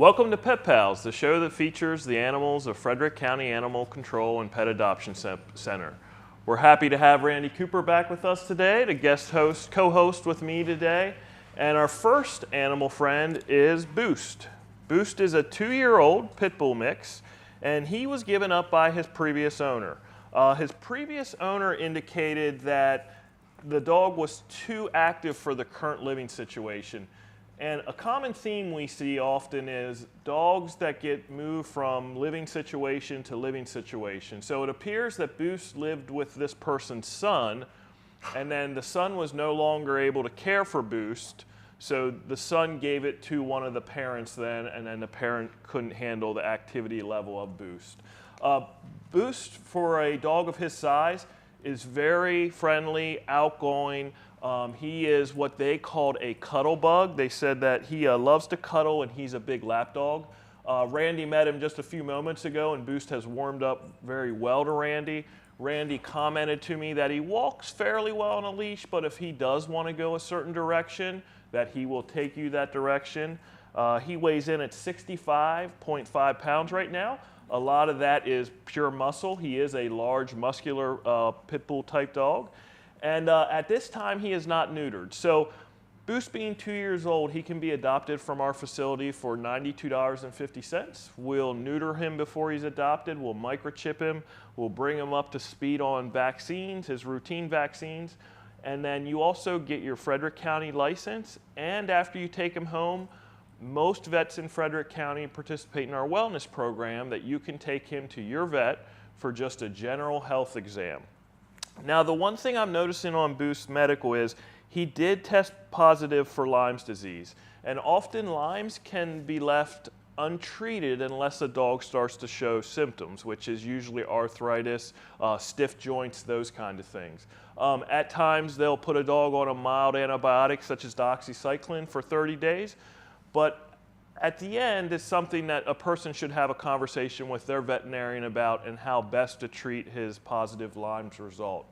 Welcome to Pet Pals, the show that features the animals of Frederick County Animal Control and Pet Adoption Center. We're happy to have Randy Cooper back with us today to co-host with me today. And our first animal friend is Boost. Boost is a 2-year-old pit bull mix, and he was given up by his previous owner. His previous owner indicated that the dog was too active for the current living situation. And a common theme we see often is dogs that get moved from living situation to living situation. So it appears that Boost lived with this person's son, and then the son was no longer able to care for Boost, so the son gave it to one of the parents then, and then the parent couldn't handle the activity level of Boost. Boost, for a dog of his size, is very friendly, outgoing. He is what they called a cuddle bug. They said that he loves to cuddle and he's a big lap dog. Randy met him just a few moments ago, and Boost has warmed up very well to Randy. Randy commented to me that he walks fairly well on a leash, but if he does want to go a certain direction, that he will take you that direction. He weighs in at 65.5 pounds right now. A lot of that is pure muscle. He is a large, muscular pit bull type dog. And at this time, he is not neutered. So Boost being 2 years old, he can be adopted from our facility for $92.50. We'll neuter him before he's adopted. We'll microchip him. We'll bring him up to speed on vaccines, his routine vaccines. And then you also get your Frederick County license. And after you take him home, most vets in Frederick County participate in our wellness program that you can take him to your vet for just a general health exam. Now, the one thing I'm noticing on Boost Medical is he did test positive for Lyme's disease. And often Lyme's can be left untreated unless a dog starts to show symptoms, which is usually arthritis, stiff joints, those kind of things. At times, they'll put a dog on a mild antibiotic such as doxycycline for 30 days. But at the end, it's something that a person should have a conversation with their veterinarian about and how best to treat his positive Lyme's result.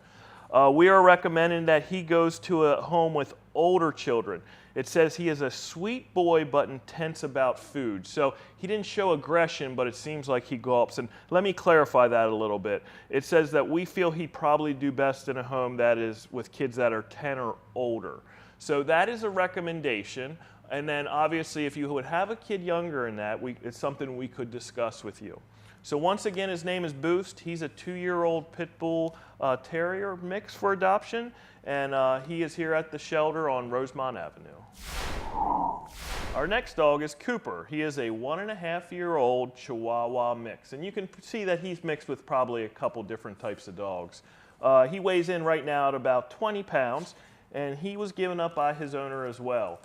We are recommending that he goes to a home with older children. It says he is a sweet boy but intense about food. So he didn't show aggression, but it seems like he gulps. And let me clarify that a little bit. It says that we feel he'd probably do best in a home that is with kids that are 10 or older. So that is a recommendation. And then obviously if you would have a kid younger than that, it's something we could discuss with you. So once again, his name is Boost. He's a 2-year-old pit bull terrier mix for adoption, and he is here at the shelter on Rosemont Avenue. Our next dog is Cooper. He is a 1.5-year-old Chihuahua mix, and you can see that he's mixed with probably a couple different types of dogs. He weighs in right now at about 20 pounds, and he was given up by his owner as well.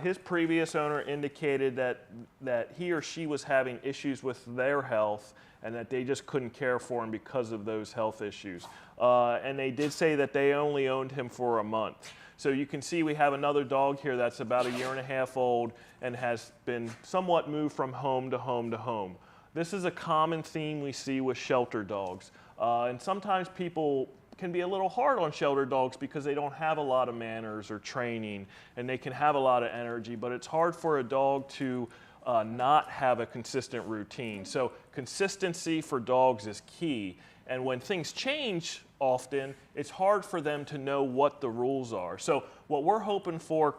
His previous owner indicated that he or she was having issues with their health and that they just couldn't care for him because of those health issues. And they did say that they only owned him for a month. So you can see we have another dog here that's about 1.5 years old and has been somewhat moved from home to home to home. This is a common theme we see with shelter dogs. And sometimes people can be a little hard on shelter dogs because they don't have a lot of manners or training, and they can have a lot of energy, but it's hard for a dog to not have a consistent routine. So consistency for dogs is key, and when things change often, it's hard for them to know what the rules are. So what we're hoping for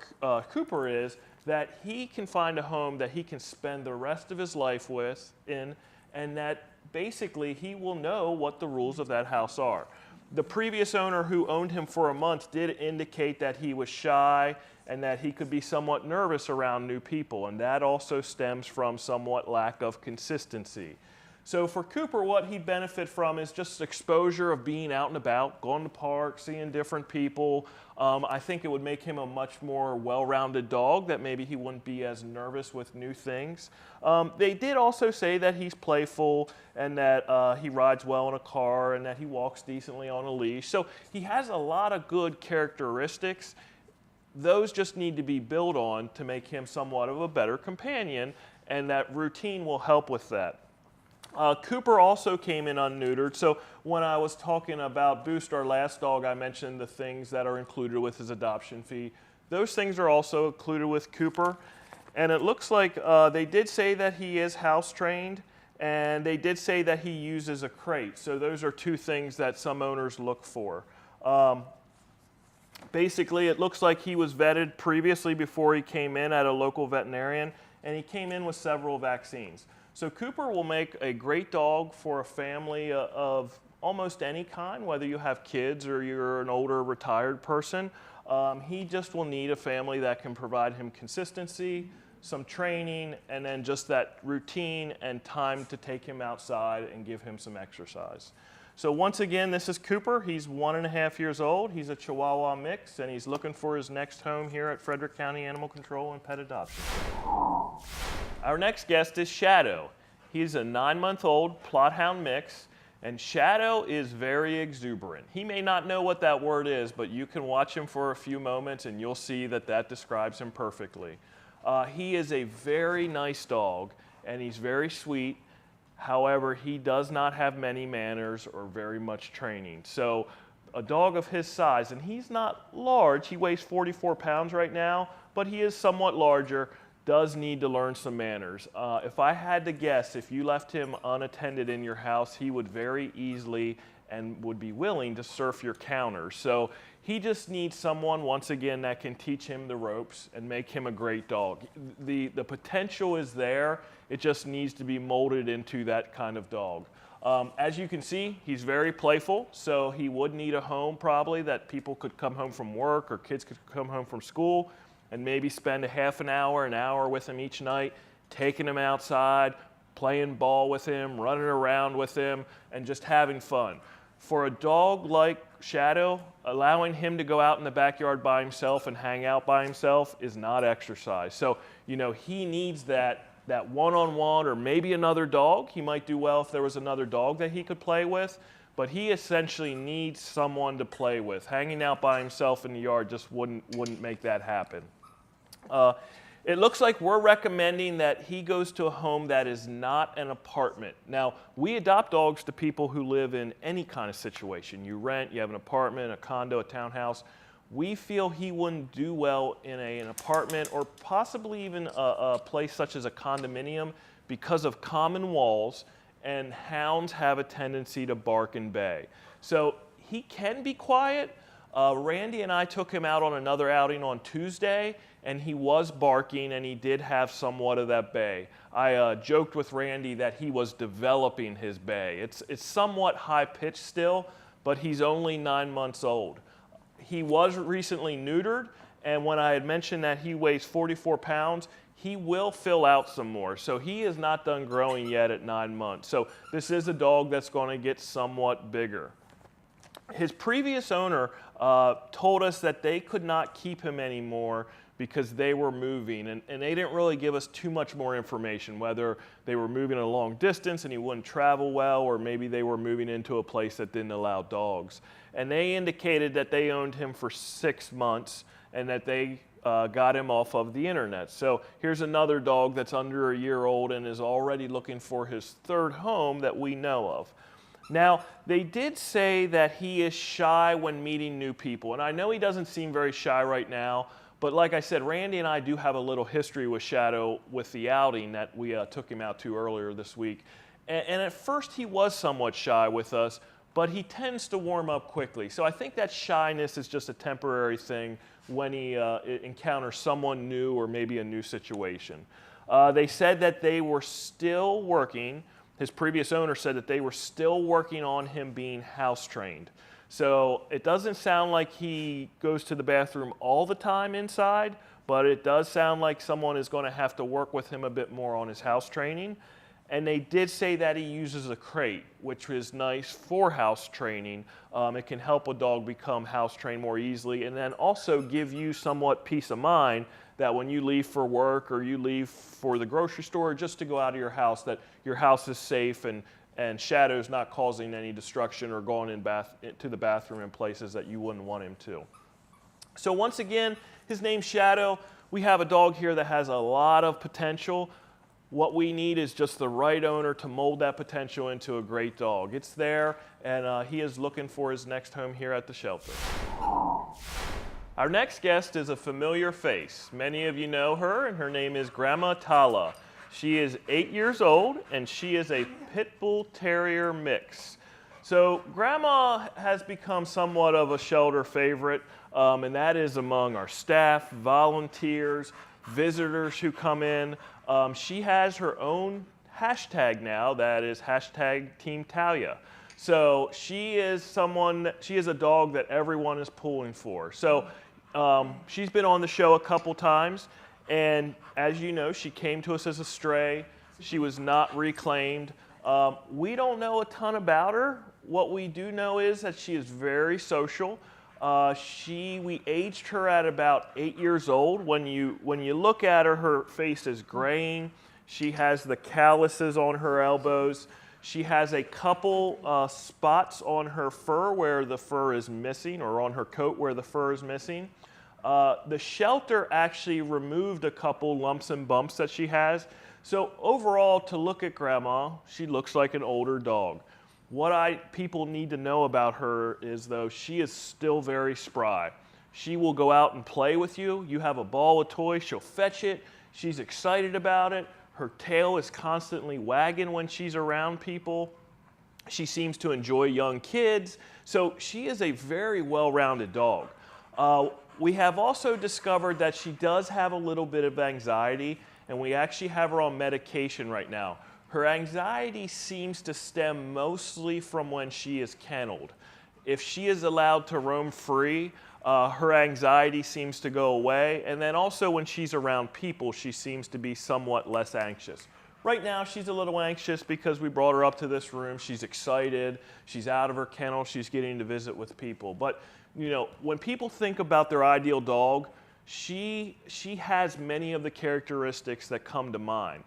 Cooper is that he can find a home that he can spend the rest of his life in, and that basically he will know what the rules of that house are. The previous owner who owned him for a month did indicate that he was shy and that he could be somewhat nervous around new people, and that also stems from somewhat lack of consistency. So for Cooper, what he'd benefit from is just exposure of being out and about, going to the park, seeing different people. I think it would make him a much more well-rounded dog, that maybe he wouldn't be as nervous with new things. They did also say that he's playful and that he rides well in a car and that he walks decently on a leash. So he has a lot of good characteristics. Those just need to be built on to make him somewhat of a better companion, and that routine will help with that. Cooper also came in unneutered, so when I was talking about Boost, our last dog, I mentioned the things that are included with his adoption fee. Those things are also included with Cooper. And it looks like they did say that he is house trained, and they did say that he uses a crate. So those are two things that some owners look for. Basically, it looks like he was vetted previously before he came in at a local veterinarian, and he came in with several vaccines. So Cooper will make a great dog for a family of almost any kind, whether you have kids or you're an older retired person. He just will need a family that can provide him consistency, some training, and then just that routine and time to take him outside and give him some exercise. So once again, this is Cooper. He's 1.5 years old. He's a Chihuahua mix, and he's looking for his next home here at Frederick County Animal Control and Pet Adoption. Our next guest is Shadow. He's a 9-month-old Plot Hound mix, and Shadow is very exuberant. He may not know what that word is, but you can watch him for a few moments and you'll see that that describes him perfectly. He is a very nice dog, and he's very sweet. However, he does not have many manners or very much training. So a dog of his size, and he's not large, he weighs 44 pounds right now, but he is somewhat larger, does need to learn some manners. If I had to guess, if you left him unattended in your house, he would very easily and would be willing to surf your counter. So he just needs someone, once again, that can teach him the ropes and make him a great dog. The potential is there. It just needs to be molded into that kind of dog. As you can see, he's very playful, so he would need a home probably that people could come home from work or kids could come home from school and maybe spend a half an hour with him each night, taking him outside, playing ball with him, running around with him, and just having fun. For a dog like Shadow, allowing him to go out in the backyard by himself and hang out by himself is not exercise. So, he needs that one-on-one or maybe another dog. He might do well if there was another dog that he could play with, but he essentially needs someone to play with. Hanging out by himself in the yard just wouldn't make that happen. It looks like we're recommending that he goes to a home that is not an apartment. Now, we adopt dogs to people who live in any kind of situation. You rent, you have an apartment, a condo, a townhouse. We feel he wouldn't do well in an apartment or possibly even a place such as a condominium because of common walls, and hounds have a tendency to bark and bay. So he can be quiet. Randy and I took him out on another outing on Tuesday, and he was barking, and he did have somewhat of that bay. I joked with Randy that he was developing his bay. It's somewhat high-pitched still, but he's only 9 months old. He was recently neutered, and when I had mentioned that he weighs 44 pounds, he will fill out some more. So he is not done growing yet at 9 months. So this is a dog that's going to get somewhat bigger. His previous owner told us that they could not keep him anymore because they were moving, and they didn't really give us too much more information, whether they were moving a long distance and he wouldn't travel well, or maybe they were moving into a place that didn't allow dogs. And they indicated that they owned him for 6 months and that they got him off of the internet. So here's another dog that's under a year old and is already looking for his third home that we know of. Now, they did say that he is shy when meeting new people, and I know he doesn't seem very shy right now, but like I said, Randy and I do have a little history with Shadow with the outing that we took him out to earlier this week. And at first he was somewhat shy with us, but he tends to warm up quickly. So I think that shyness is just a temporary thing when he encounters someone new or maybe a new situation. They said that they were still working. His previous owner said that they were still working on him being house trained. So it doesn't sound like he goes to the bathroom all the time inside, but it does sound like someone is going to have to work with him a bit more on his house training. And they did say that he uses a crate, which is nice for house training. It can help a dog become house trained more easily, and then also give you somewhat peace of mind that when you leave for work or you leave for the grocery store, just to go out of your house, that your house is safe and Shadow's not causing any destruction or going to the bathroom in places that you wouldn't want him to. So once again, his name's Shadow. We have a dog here that has a lot of potential. What we need is just the right owner to mold that potential into a great dog. It's there, and he is looking for his next home here at the shelter. Our next guest is a familiar face. Many of you know her, and her name is Grandma Tala. She is 8 years old, and she is a Pit Bull Terrier mix. So Grandma has become somewhat of a shelter favorite, and that is among our staff, volunteers, visitors who come in. She has her own hashtag now, that is hashtag Team Talia. So she is a dog that everyone is pulling for. So she's been on the show a couple times, and as you know, she came to us as a stray. She was not reclaimed. We don't know a ton about her. What we do know is that she is very social. We aged her at about 8 years old. When you look at her, her face is graying. She has the calluses on her elbows. She has a couple spots on her fur where the fur is missing, or on her coat where the fur is missing. The shelter actually removed a couple lumps and bumps that she has. So overall, to look at Grandma, she looks like an older dog. What people need to know about her is, though, she is still very spry. She will go out and play with you. You have a ball of toys, she'll fetch it. She's excited about it. Her tail is constantly wagging when she's around people. She seems to enjoy young kids. So she is a very well-rounded dog. We have also discovered that she does have a little bit of anxiety, and we actually have her on medication right now. Her anxiety seems to stem mostly from when she is kenneled. If she is allowed to roam free, her anxiety seems to go away, and then also when she's around people, she seems to be somewhat less anxious. Right now, she's a little anxious because we brought her up to this room. She's excited. She's out of her kennel. She's getting to visit with people. But you know, when people think about their ideal dog, she has many of the characteristics that come to mind.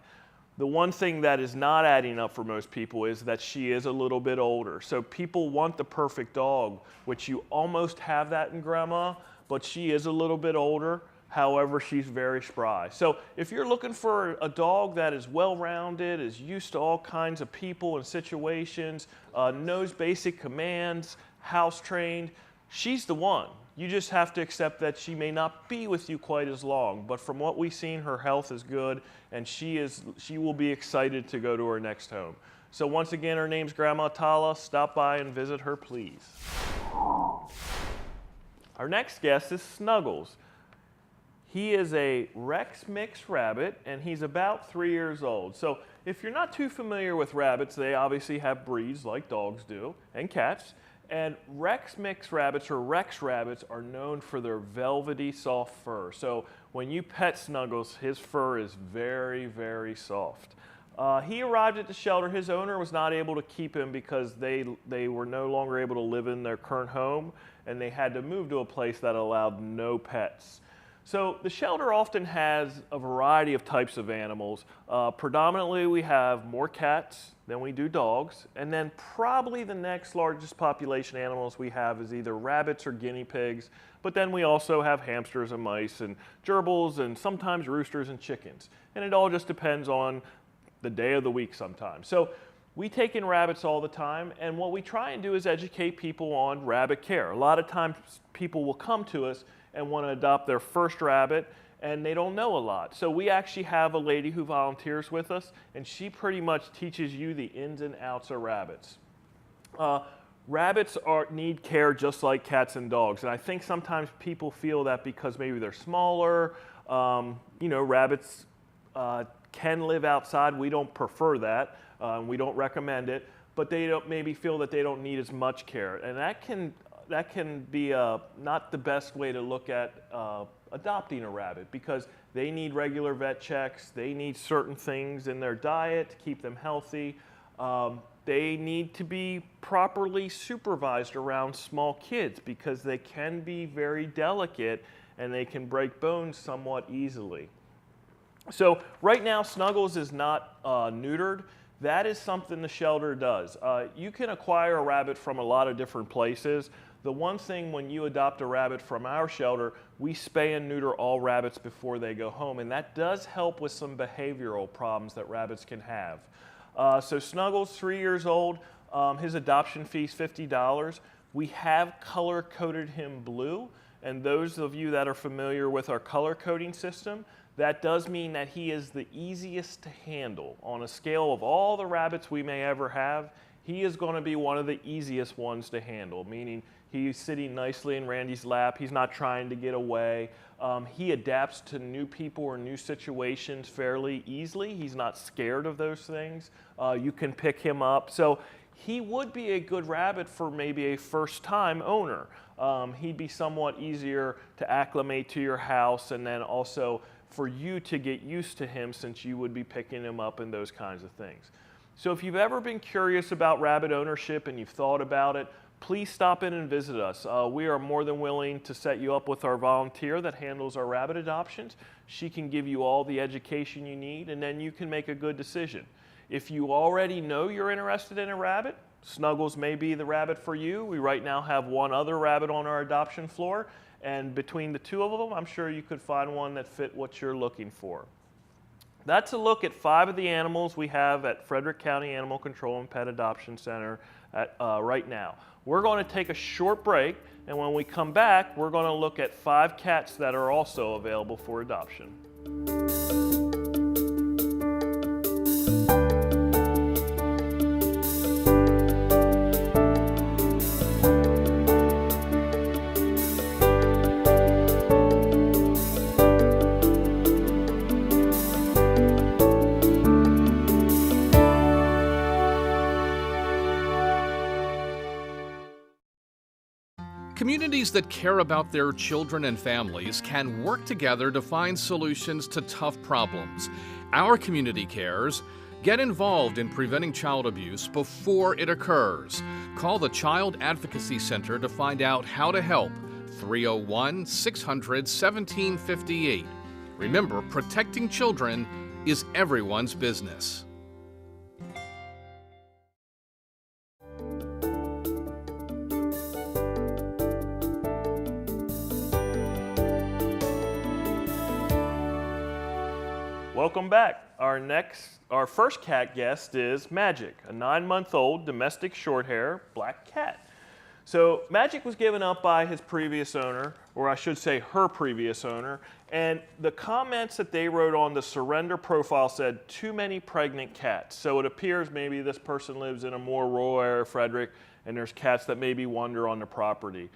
The one thing that is not adding up for most people is that she is a little bit older. So people want the perfect dog, which you almost have that in Grandma, but she is a little bit older. However, she's very spry. So if you're looking for a dog that is well-rounded, is used to all kinds of people and situations, knows basic commands, house-trained, she's the one. You just have to accept that she may not be with you quite as long, but from what we've seen, her health is good, and she will be excited to go to her next home. So once again, her name's Grandma Tala. Stop by and visit her, please. Our next guest is Snuggles. He is a Rex mix rabbit, and he's about 3 years old. So if you're not too familiar with rabbits, they obviously have breeds like dogs do, and cats. And Rex mix rabbits, or Rex rabbits, are known for their velvety, soft fur. So when you pet Snuggles, his fur is very, very soft. He arrived at the shelter. His owner was not able to keep him because they were no longer able to live in their current home, and they had to move to a place that allowed no pets. So the shelter often has a variety of types of animals. Predominantly, we have more cats than we do dogs, and then probably the next largest population animals we have is either rabbits or guinea pigs, but then we also have hamsters and mice and gerbils and sometimes roosters and chickens. And it all just depends on the day of the week sometimes. So we take in rabbits all the time, and what we try and do is educate people on rabbit care. A lot of times people will come to us and want to adopt their first rabbit, and they don't know a lot. So we actually have a lady who volunteers with us, and she pretty much teaches you the ins and outs of rabbits. Rabbits need care just like cats and dogs, and I think sometimes people feel that because maybe they're smaller, rabbits can live outside. We don't prefer that. We don't recommend it, but they don't maybe feel that they don't need as much care, and that can be not the best way to look at adopting a rabbit, because they need regular vet checks, they need certain things in their diet to keep them healthy. They need to be properly supervised around small kids because they can be very delicate and they can break bones somewhat easily. So right now, Snuggles is not neutered. That is something the shelter does. You can acquire a rabbit from a lot of different places. The one thing when you adopt a rabbit from our shelter, we spay and neuter all rabbits before they go home, and that does help with some behavioral problems that rabbits can have. So Snuggles, 3 years old, his adoption fee is $50. We have color-coded him blue, and those of you that are familiar with our color coding system, that does mean that he is the easiest to handle. On a scale of all the rabbits we may ever have, he is going to be one of the easiest ones to handle, meaning he's sitting nicely in Randy's lap. He's not trying to get away. He adapts to new people or new situations fairly easily. He's not scared of those things. You can pick him up. So he would be a good rabbit for maybe a first-time owner. He'd be somewhat easier to acclimate to your house, and then also for you to get used to him since you would be picking him up and those kinds of things. So if you've ever been curious about rabbit ownership and you've thought about it, please stop in and visit us. We are more than willing to set you up with our volunteer that handles our rabbit adoptions. She can give you all the education you need, and then you can make a good decision. If you already know you're interested in a rabbit, Snuggles may be the rabbit for you. We right now have one other rabbit on our adoption floor, and between the two of them, I'm sure you could find one that fit what you're looking for. That's a look at 5 of the animals we have at Frederick County Animal Control and Pet Adoption Center right now. We're going to take a short break, and when we come back, we're going to look at 5 cats that are also available for adoption. Communities that care about their children and families can work together to find solutions to tough problems. Our community cares. Get involved in preventing child abuse before it occurs. Call the Child Advocacy Center to find out how to help. 301-600-1758. Remember, protecting children is everyone's business. Welcome back. Our first cat guest is Magic, a 9-month-old domestic short-hair black cat. So Magic was given up by his previous owner, or I should say her previous owner, and the comments that they wrote on the surrender profile said, too many pregnant cats. So it appears maybe this person lives in a more rural area of Frederick, and there's cats that maybe wander on the property.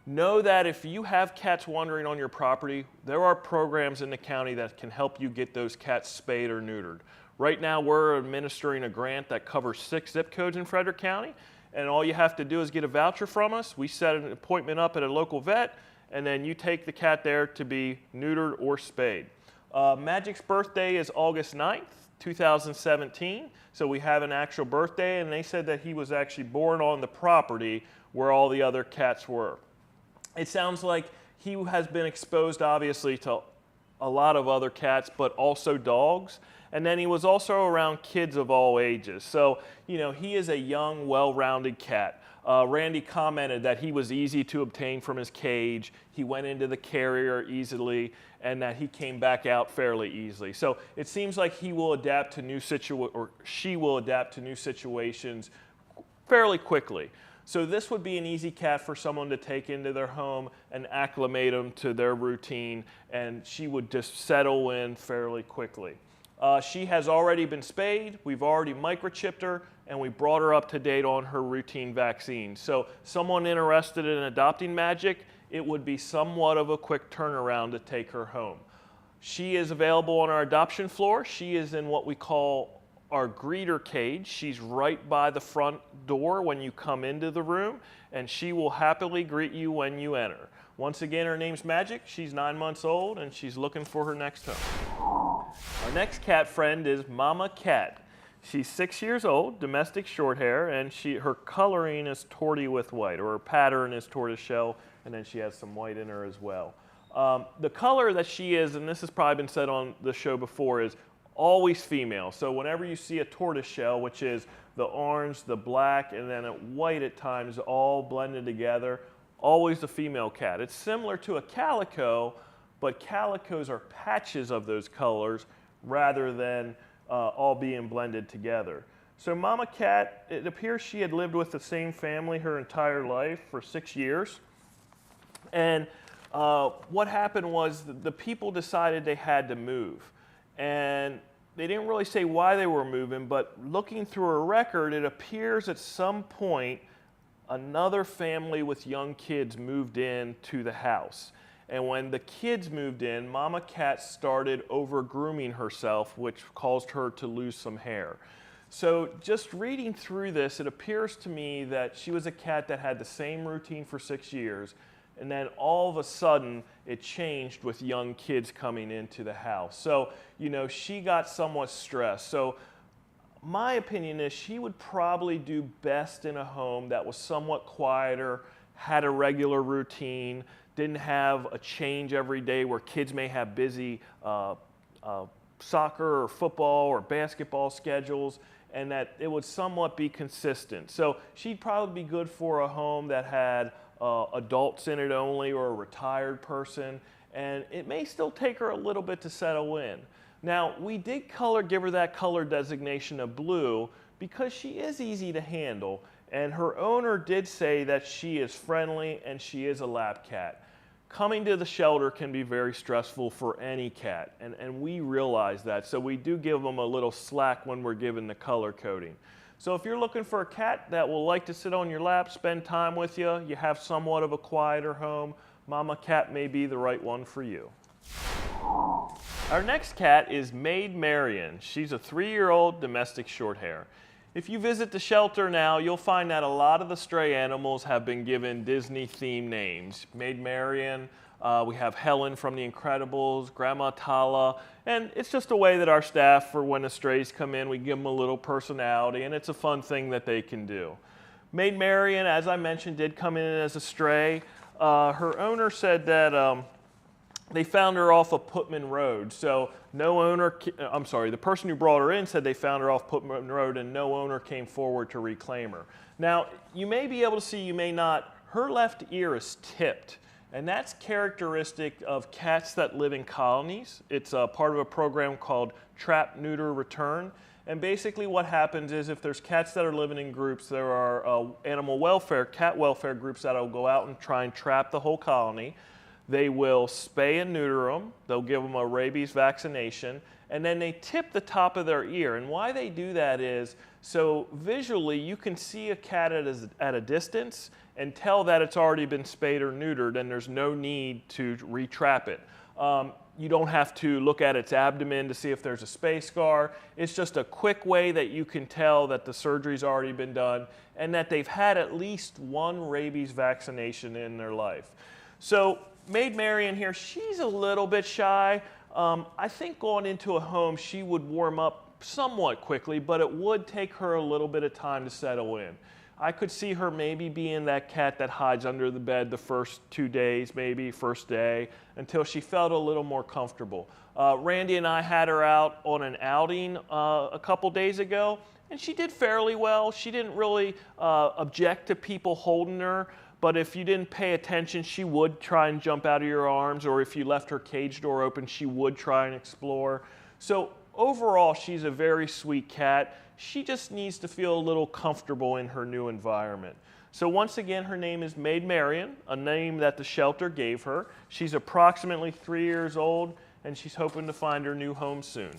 Know that if you have cats wandering on your property, there are programs in the county that can help you get those cats spayed or neutered. Right now, we're administering a grant that covers 6 zip codes in Frederick County, and all you have to do is get a voucher from us. We set an appointment up at a local vet, and then you take the cat there to be neutered or spayed. Magic's birthday is August 9th, 2017, so we have an actual birthday, and they said that he was actually born on the property where all the other cats were. It sounds like he has been exposed, obviously, to a lot of other cats, but also dogs. And then he was also around kids of all ages. So, you know, he is a young, well-rounded cat. Randy commented that he was easy to obtain from his cage. He went into the carrier easily, and that he came back out fairly easily. So it seems like he will adapt to new she will adapt to new situations fairly quickly. So this would be an easy cat for someone to take into their home and acclimate them to their routine, and she would just settle in fairly quickly. She has already been spayed, we've already microchipped her, and we brought her up to date on her routine vaccine. So someone interested in adopting Magic, it would be somewhat of a quick turnaround to take her home. She is available on our adoption floor. She is in what we call our greeter cage. She's right by the front door when you come into the room, and she will happily greet you when you enter. Once again, her name's Magic. She's 9 months old, and she's looking for her next home. Our next cat friend is Mama Cat. She's 6 years old, domestic short hair, and her coloring is torty with white, or her pattern is tortoiseshell, and then she has some white in her as well. The color that she is, and this has probably been said on the show before, is always female. So whenever you see a tortoiseshell, which is the orange, the black, and then a white at times, all blended together, always the female cat. It's similar to a calico, but calicos are patches of those colors rather than all being blended together. So Mama Cat, it appears she had lived with the same family her entire life for 6 years. And what happened was the people decided they had to move. And they didn't really say why they were moving, but looking through a record, it appears at some point another family with young kids moved in to the house. And when the kids moved in, Mama Cat started over-grooming herself, which caused her to lose some hair. So just reading through this, it appears to me that she was a cat that had the same routine for 6 years, and then all of a sudden it changed with young kids coming into the house. So, you know, she got somewhat stressed. So my opinion is she would probably do best in a home that was somewhat quieter, had a regular routine, didn't have a change every day where kids may have busy soccer or football or basketball schedules, and that it would somewhat be consistent. So she'd probably be good for a home that had adults in it only, or a retired person, and it may still take her a little bit to settle in. Now, we did give her that color designation of blue because she is easy to handle, and her owner did say that she is friendly and she is a lap cat. Coming to the shelter can be very stressful for any cat, and we realize that, so we do give them a little slack when we're given the color coding. So if you're looking for a cat that will like to sit on your lap, spend time with you, you have somewhat of a quieter home, Mama Cat may be the right one for you. Our next cat is Maid Marian. She's a 3-year-old domestic shorthair. If you visit the shelter now, you'll find that a lot of the stray animals have been given Disney-themed names. Maid Marian, we have Helen from The Incredibles, Grandma Tala, and it's just a way that our staff, for when the strays come in, we give them a little personality, and it's a fun thing that they can do. Maid Marian, as I mentioned, did come in as a stray. Her owner said that they found her off of Putman Road, so the person who brought her in said they found her off Putman Road and no owner came forward to reclaim her. Now, you may be able to see, you may not, her left ear is tipped, and that's characteristic of cats that live in colonies. It's a part of a program called Trap, Neuter, Return, and basically what happens is if there's cats that are living in groups, there are animal welfare, cat welfare groups that will go out and try and trap the whole colony. They will spay and neuter them, they'll give them a rabies vaccination, and then they tip the top of their ear. And why they do that is, so visually you can see a cat at a distance and tell that it's already been spayed or neutered, and there's no need to retrap it. You don't have to look at its abdomen to see if there's a spay scar. It's just a quick way that you can tell that the surgery's already been done and that they've had at least one rabies vaccination in their life. So Maid Marian here, she's a little bit shy. I think going into a home, she would warm up somewhat quickly, but it would take her a little bit of time to settle in. I could see her maybe being that cat that hides under the bed the first 2 days, maybe first day, until she felt a little more comfortable. Randy and I had her out on an outing a couple days ago, and she did fairly well. She didn't really object to people holding her, but if you didn't pay attention, she would try and jump out of your arms, or if you left her cage door open, she would try and explore. So overall, she's a very sweet cat. She just needs to feel a little comfortable in her new environment. So once again, her name is Maid Marian, a name that the shelter gave her. She's approximately 3 years old, and she's hoping to find her new home soon.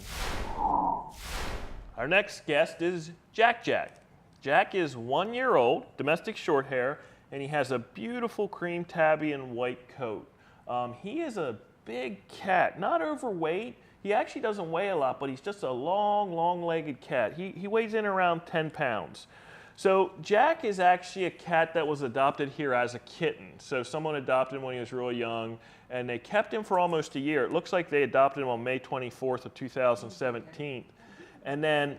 Our next guest is Jack Jack. Jack is 1 year old, domestic shorthair, and he has a beautiful cream tabby and white coat. He is a big cat, not overweight. He actually doesn't weigh a lot, but he's just a long-legged cat. He weighs in around 10 pounds. So Jack is actually a cat that was adopted here as a kitten. So someone adopted him when he was really young, and they kept him for almost a year. It looks like they adopted him on May 24th of 2017. And then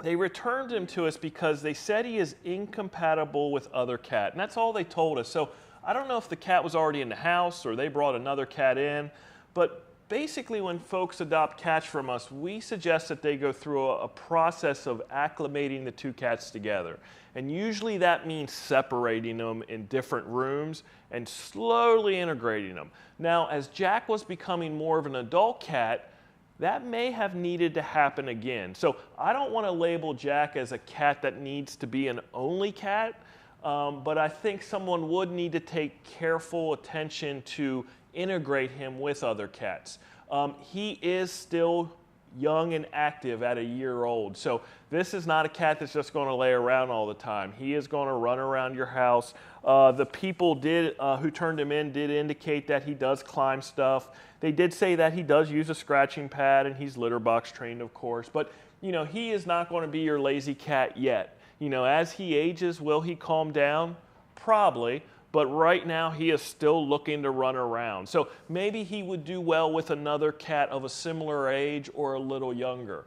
they returned him to us because they said he is incompatible with other cat. And that's all they told us. So I don't know if the cat was already in the house or they brought another cat in, but basically, when folks adopt cats from us, we suggest that they go through a process of acclimating the two cats together. And usually that means separating them in different rooms and slowly integrating them. Now, as Jack was becoming more of an adult cat, that may have needed to happen again. So I don't want to label Jack as a cat that needs to be an only cat. but I think someone would need to take careful attention to integrate him with other cats. He is still young and active at a year old. So this is not a cat that's just going to lay around all the time. He is going to run around your house. The people who turned him in did indicate that he does climb stuff. They did say that he does use a scratching pad and he's litter box trained, of course. But he is not going to be your lazy cat yet. As he ages, will he calm down? Probably. But right now he is still looking to run around. So maybe he would do well with another cat of a similar age or a little younger.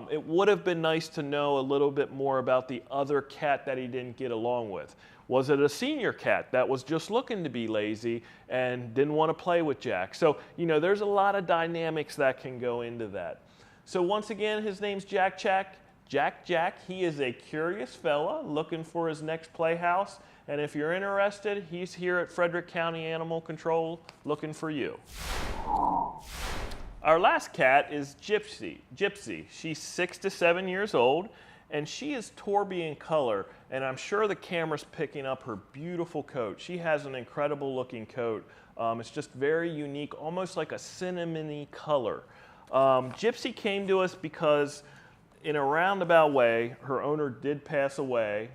It would have been nice to know a little bit more about the other cat that he didn't get along with. Was it a senior cat that was just looking to be lazy and didn't want to play with Jack? So, there's a lot of dynamics that can go into that. So once again, his name's Jack. He is a curious fella looking for his next playhouse. And if you're interested, he's here at Frederick County Animal Control looking for you. Our last cat is Gypsy. She's 6 to 7 years old, and she is Torby in color, and I'm sure the camera's picking up her beautiful coat. She has an incredible looking coat. It's just very unique, almost like a cinnamony color. Gypsy came to us because in a roundabout way, her owner did pass away.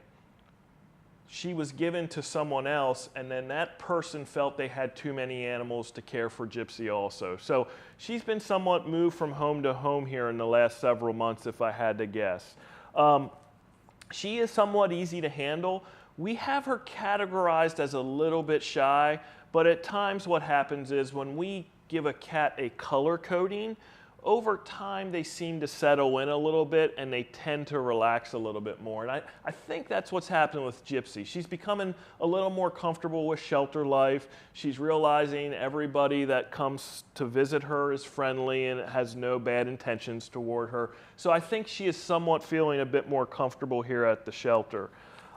She was given to someone else, and then that person felt they had too many animals to care for Gypsy also. So she's been somewhat moved from home to home here in the last several months, if I had to guess. She is somewhat easy to handle. We have her categorized as a little bit shy, but at times what happens is when we give a cat a color coding, over time they seem to settle in a little bit and they tend to relax a little bit more. And I think that's what's happened with Gypsy. She's becoming a little more comfortable with shelter life. She's realizing everybody that comes to visit her is friendly and has no bad intentions toward her. So I think she is somewhat feeling a bit more comfortable here at the shelter.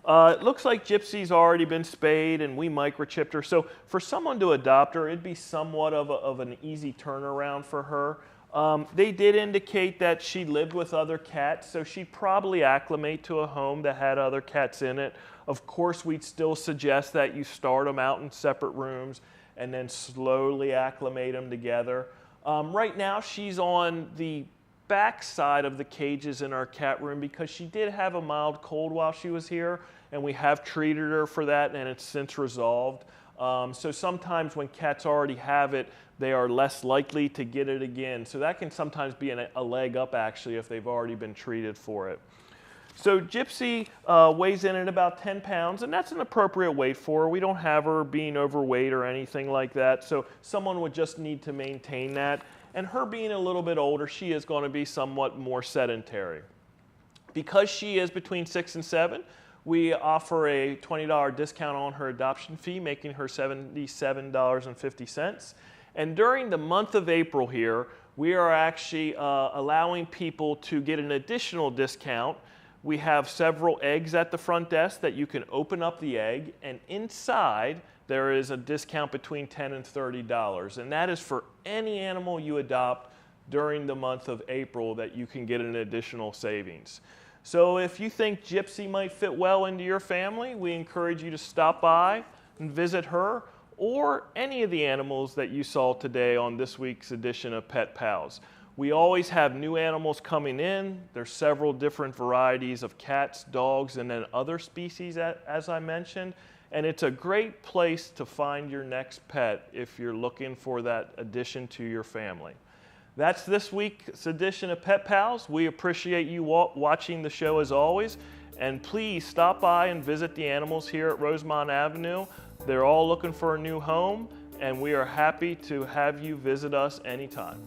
It looks like Gypsy's already been spayed and we microchipped her. So for someone to adopt her, it'd be somewhat of an easy turnaround for her. They did indicate that she lived with other cats, so she'd probably acclimate to a home that had other cats in it. Of course, we'd still suggest that you start them out in separate rooms and then slowly acclimate them together. Right now, she's on the back side of the cages in our cat room because she did have a mild cold while she was here, and we have treated her for that, and it's since resolved. So sometimes when cats already have it, they are less likely to get it again. So that can sometimes be a leg up actually if they've already been treated for it. So Gypsy weighs in at about 10 pounds, and that's an appropriate weight for her. We don't have her being overweight or anything like that, so someone would just need to maintain that. And her being a little bit older, she is going to be somewhat more sedentary. Because she is between 6 and 7, we offer a $20 discount on her adoption fee, making her $77.50. And during the month of April here, we are actually allowing people to get an additional discount. We have several eggs at the front desk that you can open up the egg, and inside there is a discount between $10 and $30. And that is for any animal you adopt during the month of April that you can get an additional savings. So if you think Gypsy might fit well into your family, we encourage you to stop by and visit her or any of the animals that you saw today on this week's edition of Pet Pals. We always have new animals coming in. There's several different varieties of cats, dogs, and then other species, as I mentioned. And it's a great place to find your next pet if you're looking for that addition to your family. That's this week's edition of Pet Pals. We appreciate you watching the show as always. And please stop by and visit the animals here at Rosemont Avenue. They're all looking for a new home, and we are happy to have you visit us anytime.